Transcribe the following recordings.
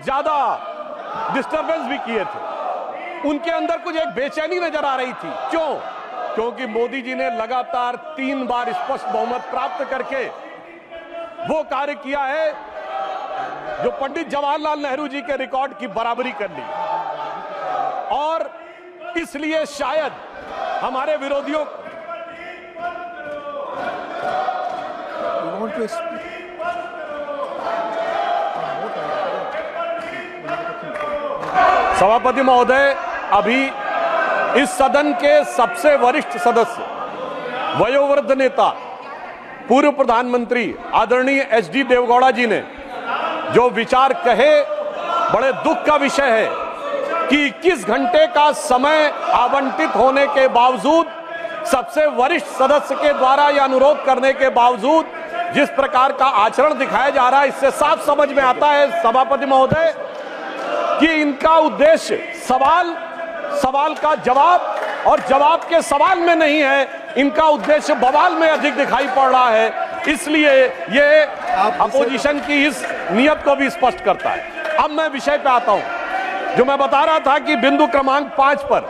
बहुत ज्यादा डिस्टरबेंस भी किए थे। उनके अंदर कुछ एक बेचैनी नजर आ रही थी। क्यों? क्योंकि मोदी जी ने लगातार 3 बार स्पष्ट बहुमत प्राप्त करके वो कार्य किया है जो पंडित जवाहरलाल नेहरू जी के रिकॉर्ड की बराबरी कर ली। और इसलिए शायद हमारे विरोधियों सभापति महोदय, अभी इस सदन के सबसे वरिष्ठ सदस्य, वयोवृद्ध नेता, पूर्व प्रधानमंत्री आदरणीय एचडी देवगौड़ा जी ने जो विचार कहे, बड़े दुख का विषय है कि 21 घंटे का समय आवंटित होने के बावजूद, सबसे वरिष्ठ सदस्य के द्वारा यह अनुरोध करने के बावजूद जिस प्रकार का आचरण दिखाया जा रहा है, इससे साफ समझ में आता है सभापति महोदय कि इनका उद्देश्य सवाल का जवाब और जवाब के सवाल में नहीं है, इनका उद्देश्य बवाल में अधिक दिखाई पड़ रहा है। इसलिए ये अपोजिशन की इस नियत को भी स्पष्ट करता है। अब मैं विषय पे आता हूं। जो मैं बता रहा था कि बिंदु क्रमांक 5 पर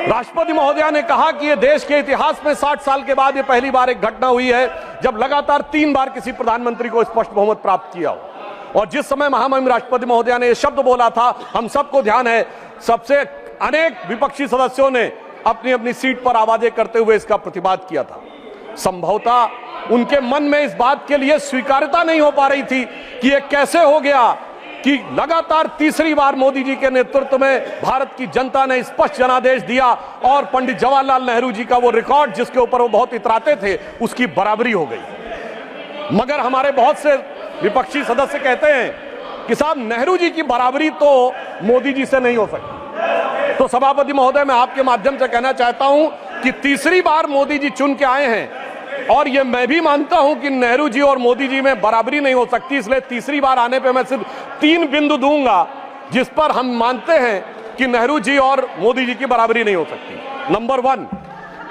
राष्ट्रपति महोदया ने कहा कि यह देश के इतिहास में 60 साल के बाद यह पहली बार एक घटना हुई है जब लगातार 3 बार किसी प्रधानमंत्री को स्पष्ट बहुमत प्राप्त किया हो। और जिस समय महामहिम राष्ट्रपति महोदया ने यह शब्द बोला था, हम सबको ध्यान है, सबसे अनेक विपक्षी सदस्यों ने अपनी अपनी सीट पर आवाजें करते हुए इसका प्रतिवाद किया था। संभवतः उनके मन में इस बात के लिए स्वीकार्यता नहीं हो पा रही थी कि यह कैसे हो गया कि लगातार तीसरी बार मोदी जी के नेतृत्व में भारत की जनता ने स्पष्ट जनादेश दिया और पंडित जवाहरलाल नेहरू जी का वो रिकॉर्ड जिसके ऊपर वो बहुत इतराते थे, उसकी बराबरी हो गई। मगर हमारे बहुत से विपक्षी सदस्य कहते हैं कि साहब, नेहरू जी की बराबरी तो मोदी जी से नहीं हो सकती। तो सभापति महोदय, मैं आपके माध्यम से कहना चाहता हूं कि तीसरी बार मोदी जी चुन के आए हैं और ये मैं भी मानता हूं कि नेहरू जी और मोदी जी में बराबरी नहीं हो सकती। इसलिए तीसरी बार आने पे मैं सिर्फ 3 बिंदु दूंगा जिस पर हम मानते हैं कि नेहरू जी और मोदी जी की बराबरी नहीं हो सकती। नंबर 1,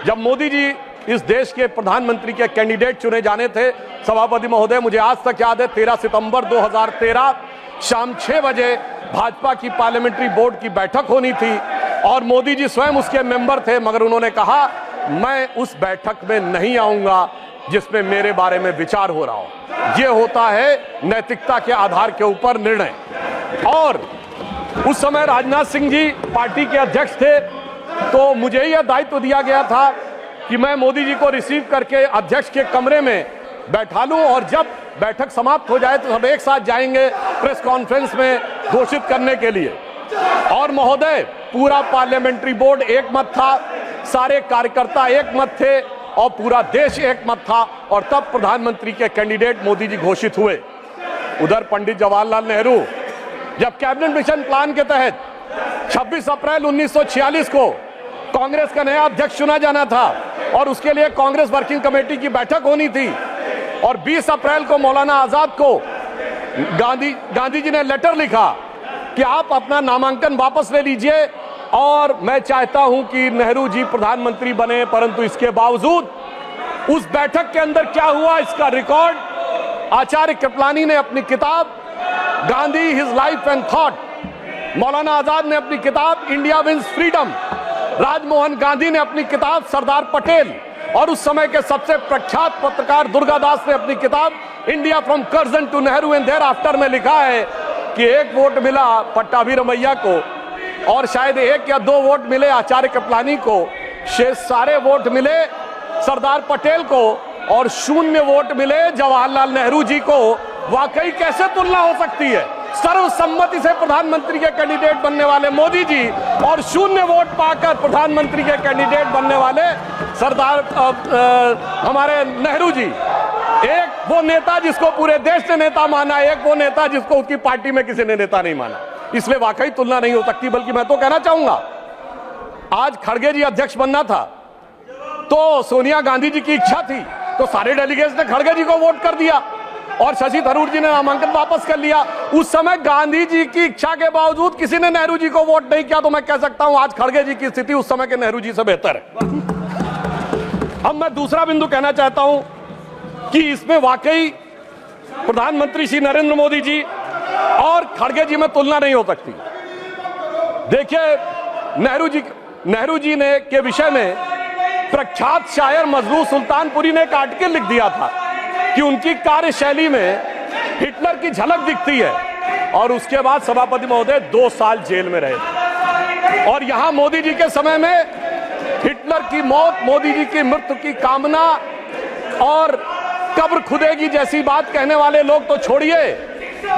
जब मोदी जी इस देश के प्रधानमंत्री के कैंडिडेट चुने जाने थे, सभापति महोदय, मुझे आज तक याद है 13 सितंबर 2013 शाम 6 बजे भाजपा की पार्लियामेंट्री बोर्ड की बैठक होनी थी और मोदी जी स्वयं उसके मेंबर थे, मगर उन्होंने कहा मैं उस बैठक में नहीं आऊंगा जिसमें मेरे बारे में विचार हो रहा हो। यह होता है नैतिकता के आधार के ऊपर निर्णय। और उस समय राजनाथ सिंह जी पार्टी के अध्यक्ष थे, तो मुझे यह दायित्व दिया गया था कि मैं मोदी जी को रिसीव करके अध्यक्ष के कमरे में बैठा लूं और जब बैठक समाप्त हो जाए तो सब एक साथ जाएंगे प्रेस कॉन्फ्रेंस में घोषित करने के लिए। और महोदय, पूरा पार्लियामेंट्री बोर्ड एक मत था, सारे कार्यकर्ता एक मत थे और पूरा देश एक मत था और तब प्रधानमंत्री के कैंडिडेट मोदी जी घोषित हुए। उधर पंडित जवाहरलाल नेहरू जब कैबिनेट मिशन प्लान के तहत 26 अप्रैल 1946 को कांग्रेस का नया अध्यक्ष चुना जाना था और उसके लिए कांग्रेस वर्किंग कमेटी की बैठक होनी थी और 20 अप्रैल को मौलाना आजाद को गांधी जी ने लेटर लिखा कि आप अपना नामांकन वापस ले लीजिए और मैं चाहता हूं कि नेहरू जी प्रधानमंत्री बने। परंतु इसके बावजूद उस बैठक के अंदर क्या हुआ, इसका रिकॉर्ड आचार्य कृपलानी ने अपनी किताब Gandhi his life and thought, Maulana Azad ने अपनी किताब India wins freedom, Rajmohan Gandhi ने अपनी किताब सरदार पटेल और उस समय के सबसे प्रख्यात पत्रकार दुर्गादास ने अपनी किताब India from Curzon to Nehru and thereafter में लिखा है कि 1 वोट मिला पट्टाभी रमैया को और शायद 1 या 2 वोट मिले आचार्य कृपलानी को, शेष सारे वोट मिले सरदार पटेल को और 0 वोट मिले जवाहरलाल नेहरू जी को। वाकई कैसे तुलना हो सकती है? सर्वसम्मति से प्रधानमंत्री के कैंडिडेट बनने वाले मोदी जी और 0 वोट पाकर प्रधानमंत्री के कैंडिडेट बनने वाले सरदार हमारे नेहरू जी। एक वो नेता जिसको पूरे देश ने नेता माना, एक वो नेता जिसको उसकी पार्टी में किसी ने नेता नहीं माना। इसलिए वाकई तुलना नहीं हो सकती। बल्कि मैं तो कहना चाहूंगा, आज खड़गे जी अध्यक्ष बनना था तो सोनिया गांधी जी की इच्छा थी, तो सारे डेलीगेट्स ने खड़गे जी को वोट कर दिया और शशि थरूर जी ने नामांकन वापस कर लिया। उस समय गांधी जी की इच्छा के बावजूद किसी ने नेहरू जी को वोट नहीं किया, तो मैं कह सकता हूं आज खड़गे जी की स्थिति उस समय के नेहरू जी से बेहतर है। अब मैं दूसरा बिंदु कहना चाहता हूं कि इसमें वाकई प्रधानमंत्री श्री नरेंद्र मोदी जी और खड़गे जी में तुलना नहीं हो सकती। देखिए, नेहरू जी ने के विषय में प्रख्यात शायर मजरू सुल्तानपुरी ने एक आर्टिकल लिख दिया था कि उनकी कार्यशैली में हिटलर की झलक दिखती है, और उसके बाद सभापति महोदय 2 साल जेल में रहे थे। और यहां मोदी जी के समय में हिटलर की मौत, मोदी जी की मृत्यु की कामना और कब्र खुदेगी जैसी बात कहने वाले लोग तो छोड़िए,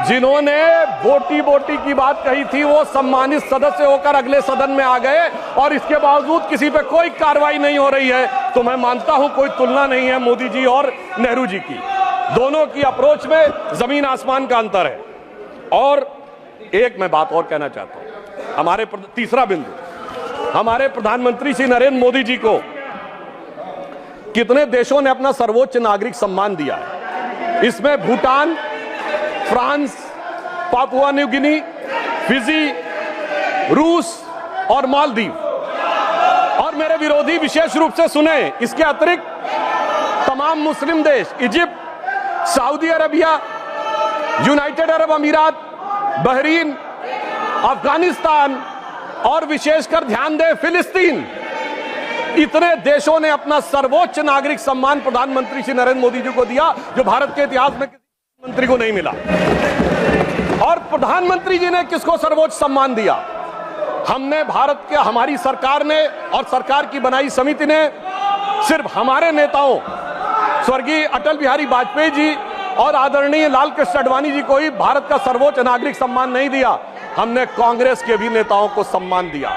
जिन्होंने बोटी बोटी की बात कही थी वो सम्मानित सदस्य होकर अगले सदन में आ गए, और इसके बावजूद किसी पे कोई कार्रवाई नहीं हो रही है। तो मैं मानता हूं कोई तुलना नहीं है मोदी जी और नेहरू जी की। दोनों की अप्रोच में जमीन आसमान का अंतर है। और एक मैं बात और कहना चाहता हूं, हमारे तीसरा बिंदु, हमारे प्रधानमंत्री श्री नरेंद्र मोदी जी को कितने देशों ने अपना सर्वोच्च नागरिक सम्मान दिया है। इसमें Bhutan, France, Papua New Guinea, Fiji, रूस और मालदीव। और मेरे विरोधी विशेष रूप से सुने, इसके अतिरिक्त तमाम मुस्लिम देश, Egypt, Saudi Arabia, United Arab अमीरात, बहरीन, अफगानिस्तान और विशेषकर ध्यान दें फिलिस्तीन, इतने देशों ने अपना सर्वोच्च नागरिक सम्मान प्रधानमंत्री श्री नरेंद्र मोदी जी को दिया, जो भारत के इतिहास में किसी मंत्री को नहीं मिला। और प्रधानमंत्री जी ने किसको सर्वोच्च सम्मान दिया? हमने भारत के, हमारी सरकार ने और सरकार की बनाई समिति ने सिर्फ हमारे नेताओं स्वर्गीय अटल बिहारी वाजपेयी जी और आदरणीय लाल कृष्ण आडवाणी जी को ही भारत का सर्वोच्च नागरिक सम्मान नहीं दिया, हमने कांग्रेस के भी नेताओं को सम्मान दिया।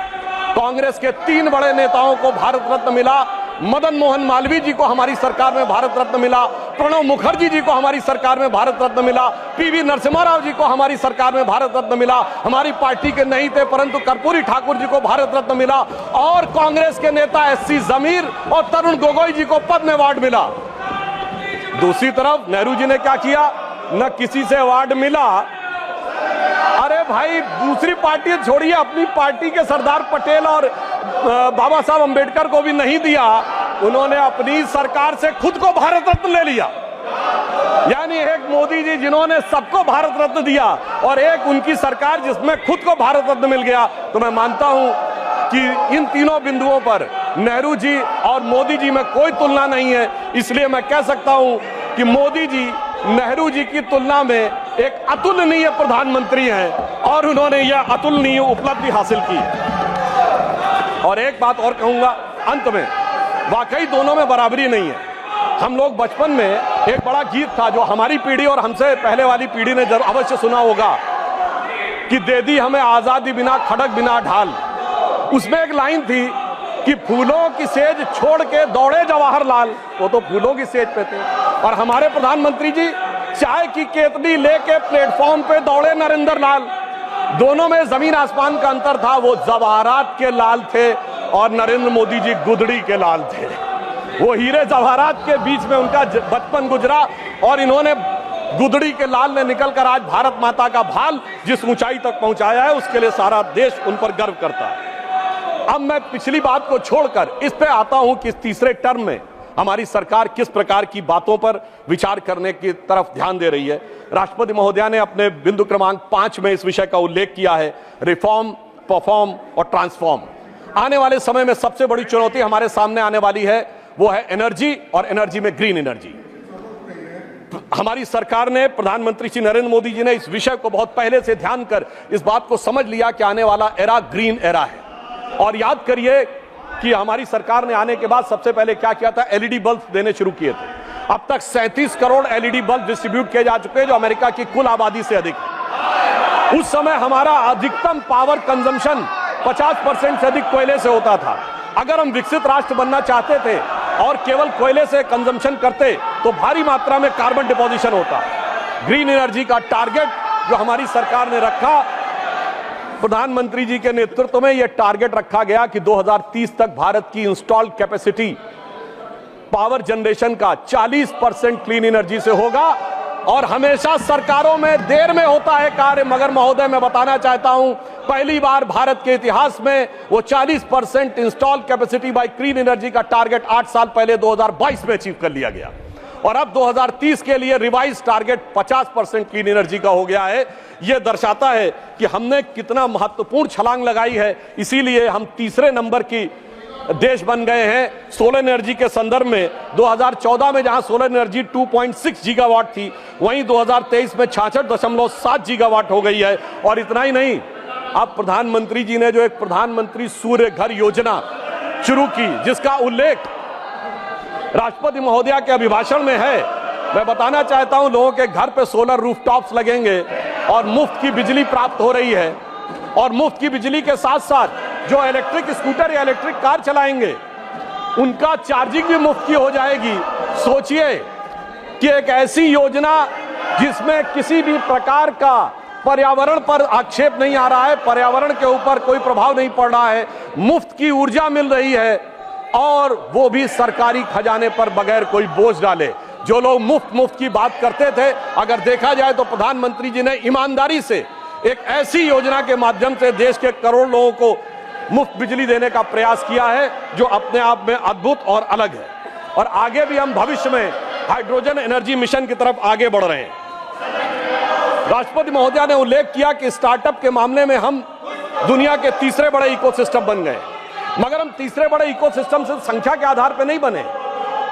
कांग्रेस के 3 बड़े नेताओं को भारत रत्न मिला। मदन मोहन मालवीय जी को हमारी सरकार में भारत रत्न मिला, प्रणब मुखर्जी जी को हमारी सरकार में भारत रत्न मिला, पीवी नरसिम्हा राव जी को हमारी सरकार में भारत रत्न मिला, हमारी पार्टी के नहीं थे परंतु कर्पूरी ठाकुर जी को भारत रत्न मिला, और कांग्रेस के नेता एससी जमीर और तरुण गोगोई जी को पद्म अवार्ड मिला। दूसरी तरफ नेहरू जी ने क्या किया? न किसी से अवार्ड मिला। अरे भाई, दूसरी पार्टी छोड़िए, अपनी पार्टी के सरदार पटेल और बाबा साहब अंबेडकर को भी नहीं दिया, उन्होंने अपनी सरकार से खुद को भारत रत्न ले लिया। यानी एक मोदी जी जिन्होंने सबको भारत रत्न दिया, और एक उनकी सरकार जिसमें खुद को भारत रत्न मिल गया। तो मैं मानता हूं कि इन तीनों बिंदुओं पर नेहरू जी और मोदी जी में कोई तुलना नहीं है। इसलिए मैं कह सकता हूं कि मोदी जी नेहरू जी की तुलना में एक अतुलनीय प्रधानमंत्री हैं, और उन्होंने यह अतुलनीय उपलब्धि हासिल की। और एक बात और कहूंगा अंत में, वाकई दोनों में बराबरी नहीं है। हम लोग बचपन में एक बड़ा गीत था जो हमारी पीढ़ी और हमसे पहले वाली पीढ़ी ने अवश्य सुना होगा कि दे दी हमें आजादी बिना खड़क बिना ढाल। उसमें एक लाइन थी कि फूलों की सेज छोड़ के दौड़े जवाहरलाल, वो तो फूलों की सेज पे थे, और हमारे प्रधानमंत्री जी चाय की केतली लेके प्लेटफॉर्म पे दौड़े नरेंद्र लाल। दोनों में जमीन आसमान का अंतर था। वो जवाहरात के लाल थे और नरेंद्र मोदी जी गुदड़ी के लाल थे। वो हीरे जवाहरात के बीच में उनका बचपन गुजरा, और इन्होंने गुदड़ी के लाल ने निकलकर आज भारत माता का भाल जिस ऊंचाई तक पहुंचाया है, उसके लिए सारा देश उन पर गर्व करता है। अब मैं पिछली बात को छोड़कर इस पे आता हूं कि इस तीसरे टर्म में हमारी सरकार किस प्रकार की बातों पर विचार करने की तरफ ध्यान दे रही है। राष्ट्रपति महोदया ने अपने बिंदु क्रमांक 5 में इस विषय का उल्लेख किया है, रिफॉर्म, परफॉर्म और ट्रांसफॉर्म। आने वाले समय में सबसे बड़ी चुनौती हमारे सामने आने वाली है, वो है एनर्जी, और एनर्जी में ग्रीन एनर्जी। हमारी सरकार ने, प्रधानमंत्री श्री नरेंद्र मोदी जी ने इस विषय को बहुत पहले से ध्यान कर इस बात को समझ लिया कि आने वाला एरा ग्रीन एरा है। और याद करिए कि हमारी सरकार ने आने के बाद सबसे पहले क्या किया था? एलईडी बल्ब देने शुरू किए थे। अब तक 37 करोड़ एलईडी बल्ब डिस्ट्रीब्यूट किए जा चुके हैं, जो अमेरिका की कुल आबादी से अधिक है। उस समय हमारा अधिकतम पावर कंजम्पशन 50% से अधिक कोयले से होता था। अगर हम विकसित राष्ट्र बनना चाहते थे और केवल कोयले से कंजम्पशन करते तो भारी मात्रा में कार्बन डिपोजिशन होता। ग्रीन एनर्जी का टारगेट जो हमारी सरकार ने रखा, प्रधानमंत्री जी के नेतृत्व में यह टारगेट रखा गया कि 2030 तक भारत की इंस्टॉल्ड कैपेसिटी पावर जनरेशन का 40% क्लीन एनर्जी से होगा। और हमेशा सरकारों में देर में होता है कार्य, मगर महोदय मैं बताना चाहता हूं, पहली बार भारत के इतिहास में वो 40% install capacity by clean energy का टारगेट 8 साल पहले 2022 में अचीव कर लिया गया। और अब 2030 के लिए रिवाइज टारगेट 50% क्लीन एनर्जी का हो गया है। यह दर्शाता है कि हमने कितना महत्वपूर्ण छलांग लगाई है। इसीलिए हम तीसरे नंबर की देश बन गए हैं सोलर एनर्जी के संदर्भ में। 2014 में जहां सोलर एनर्जी 2.6 गीगावाट थी, वहीं 2023 में 66.7 गीगावाट हो गई है। और इतना ही नहीं, अब प्रधानमंत्री जी ने जो एक प्रधानमंत्री सूर्य घर योजना शुरू की, जिसका उल्लेख राष्ट्रपति महोदया के अभिभाषण में है, मैं बताना चाहता हूं, लोगों के घर पे सोलर रूफटॉप्स लगेंगे और मुफ्त की बिजली प्राप्त हो रही है। और मुफ्त की बिजली के साथ साथ जो इलेक्ट्रिक स्कूटर या इलेक्ट्रिक कार चलाएंगे, उनका चार्जिंग भी मुफ्त की हो जाएगी। सोचिए कि एक ऐसी योजना जिसमें किसी भी प्रकार का पर्यावरण पर आक्षेप नहीं आ रहा है, पर्यावरण के ऊपर कोई प्रभाव नहीं पड़ रहा है, मुफ्त की ऊर्जा मिल रही है, और वो भी सरकारी खजाने पर बगैर कोई बोझ डाले। जो लोग मुफ्त की बात करते थे, अगर देखा जाए तो प्रधानमंत्री जी ने ईमानदारी से एक ऐसी योजना के माध्यम से देश के करोड़ लोगों को मुफ्त बिजली देने का प्रयास किया है, जो अपने आप में अद्भुत और अलग है। और आगे भी हम भविष्य में हाइड्रोजन एनर्जी मिशन की तरफ आगे बढ़ रहे हैं। राष्ट्रपति महोदया ने उल्लेख किया कि स्टार्टअप के मामले में हम दुनिया के तीसरे बड़े इकोसिस्टम बन गए, मगर हम तीसरे बड़े इकोसिस्टम से संख्या के आधार पर नहीं बने।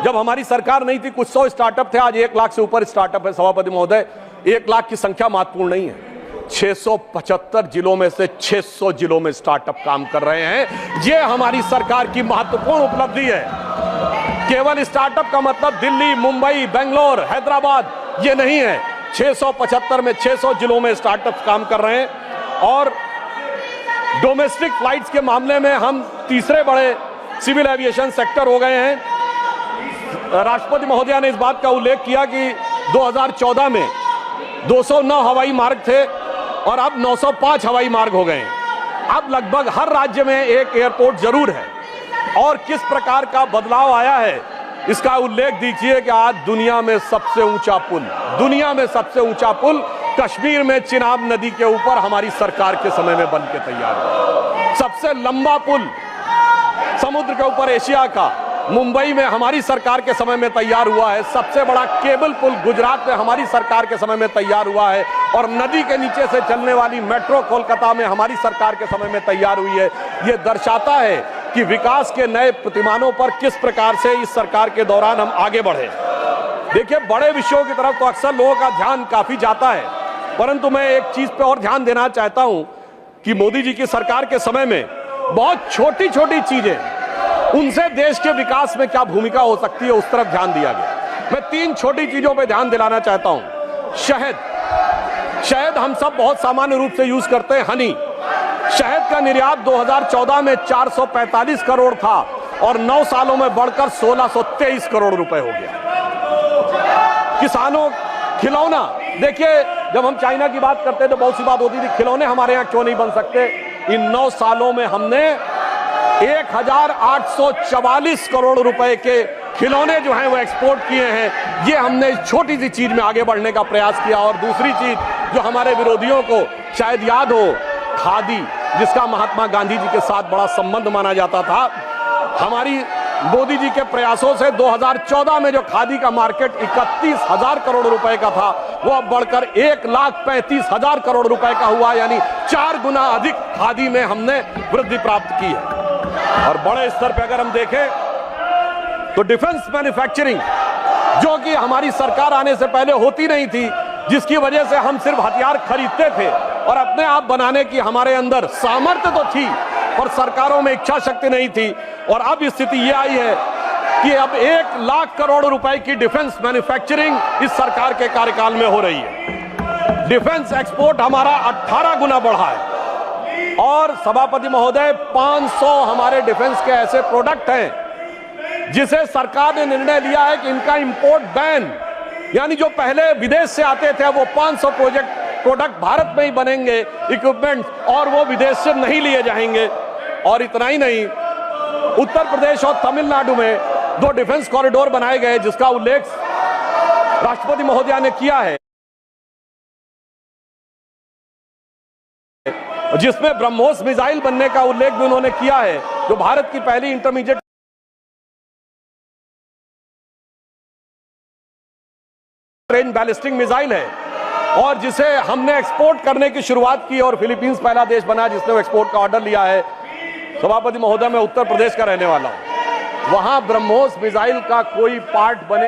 जब हमारी सरकार नहीं थी, कुछ 100 स्टार्टअप थे, आज 1 लाख से ऊपर स्टार्टअप है। सभापति महोदय, 1 लाख की संख्या महत्वपूर्ण नहीं है। 675 जिलों में से 600 जिलों में स्टार्टअप काम कर रहे हैं। यह हमारी सरकार की महत्वपूर्ण उपलब्धि है। केवल स्टार्टअप का मतलब दिल्ली, मुंबई, बेंगलोर, हैदराबाद ये नहीं है। 675 में 600 जिलों में स्टार्टअप काम कर रहे हैं। और डोमेस्टिक फ्लाइट्स के मामले में हम तीसरे बड़े सिविल एविएशन सेक्टर हो गए हैं। राष्ट्रपति महोदया ने इस बात का उल्लेख किया कि 2014 में 209 हवाई मार्ग थे और अब 905 हवाई मार्ग हो गए हैं। अब लगभग हर राज्य में एक एयरपोर्ट जरूर है। और किस प्रकार का बदलाव आया है, इसका उल्लेख दीजिए कि आज दुनिया में सबसे ऊंचा पुल कश्मीर में चिनाब नदी के ऊपर हमारी सरकार के समय में बन के तैयार हुआ। सबसे लंबा पुल समुद्र के ऊपर एशिया का मुंबई में हमारी सरकार के समय में तैयार हुआ है। सबसे बड़ा केबल पुल गुजरात में हमारी सरकार के समय में तैयार हुआ है। और नदी के नीचे से चलने वाली मेट्रो कोलकाता में हमारी सरकार के समय में तैयार हुई है। यह दर्शाता है कि विकास के नए प्रतिमानों पर किस प्रकार से इस सरकार के दौरान हम आगे बढ़े। देखिए, बड़े विषयों की तरफ तो अक्सर लोगों का ध्यान काफी जाता है, परंतु मैं एक चीज पे और ध्यान देना चाहता हूं कि मोदी जी की सरकार के समय में बहुत छोटी छोटी चीजें, उनसे देश के विकास में क्या भूमिका हो सकती है, उस तरफ ध्यान दिया गया। मैं 3 छोटी चीजों पे ध्यान दिलाना चाहता हूं। शहद हम सब बहुत सामान्य रूप से यूज करते हैं। हनी, शहद का निर्यात 2014 में 445 करोड़ था और 9 सालों में बढ़कर 1623 करोड़ रुपए हो गया। किसानों, खिलौना, देखिए जब हम चाइना की बात करते तो बहुत सी बात होती थी, खिलौने हमारे यहाँ क्यों नहीं बन सकते। इन 9 सालों में हमने 1844 करोड़ रुपए के खिलौने जो हैं वो एक्सपोर्ट किए हैं। ये हमने इस छोटी सी चीज में आगे बढ़ने का प्रयास किया। और दूसरी चीज जो हमारे विरोधियों को शायद याद हो, खादी, जिसका महात्मा गांधी जी के साथ बड़ा संबंध माना जाता था, हमारी मोदी जी के प्रयासों से 2014 में जो खादी का मार्केट 31,000 करोड़ रुपए का था, वो अब बढ़कर 1,35,000 करोड़ रुपए का हुआ। यानी 4 गुना अधिक खादी में हमने वृद्धि प्राप्त की है। और बड़े स्तर पर अगर हम देखें तो डिफेंस मैन्युफैक्चरिंग, जो कि हमारी सरकार आने से पहले होती नहीं थी, जिसकी वजह से हम सिर्फ हथियार खरीदते थे और अपने आप बनाने की हमारे अंदर सामर्थ्य तो थी और सरकारों में इच्छा शक्ति नहीं थी। और अब स्थिति यह आई है कि अब 1 लाख करोड़ रुपए की डिफेंस मैन्युफैक्चरिंग इस सरकार के कार्यकाल में हो रही है। डिफेंस एक्सपोर्ट हमारा 18 गुना बढ़ा है। और सभापति महोदय, 500 हमारे डिफेंस के ऐसे प्रोडक्ट हैं जिसे सरकार ने निर्णय लिया है कि इनका इंपोर्ट बैन, यानी जो पहले विदेश से आते थे वो 500 प्रोडक्ट भारत में ही बनेंगे, इक्विपमेंट, और वो विदेश से नहीं लिए जाएंगे। और इतना ही नहीं, उत्तर प्रदेश और तमिलनाडु में 2 डिफेंस कॉरिडोर बनाए गए, जिसका उल्लेख राष्ट्रपति महोदया ने किया है, जिसमें ब्रह्मोस मिसाइल बनने का उल्लेख भी उन्होंने किया है, जो भारत की पहली इंटरमीडिएट रेंज बैलिस्टिक मिसाइल है और जिसे हमने एक्सपोर्ट करने की शुरुआत की और फिलीपींस पहला देश बना जिसने वो एक्सपोर्ट का ऑर्डर लिया है। सभापति महोदय, मैं उत्तर प्रदेश का रहने वाला हूं, वहां ब्रह्मोस मिसाइल का कोई पार्ट बने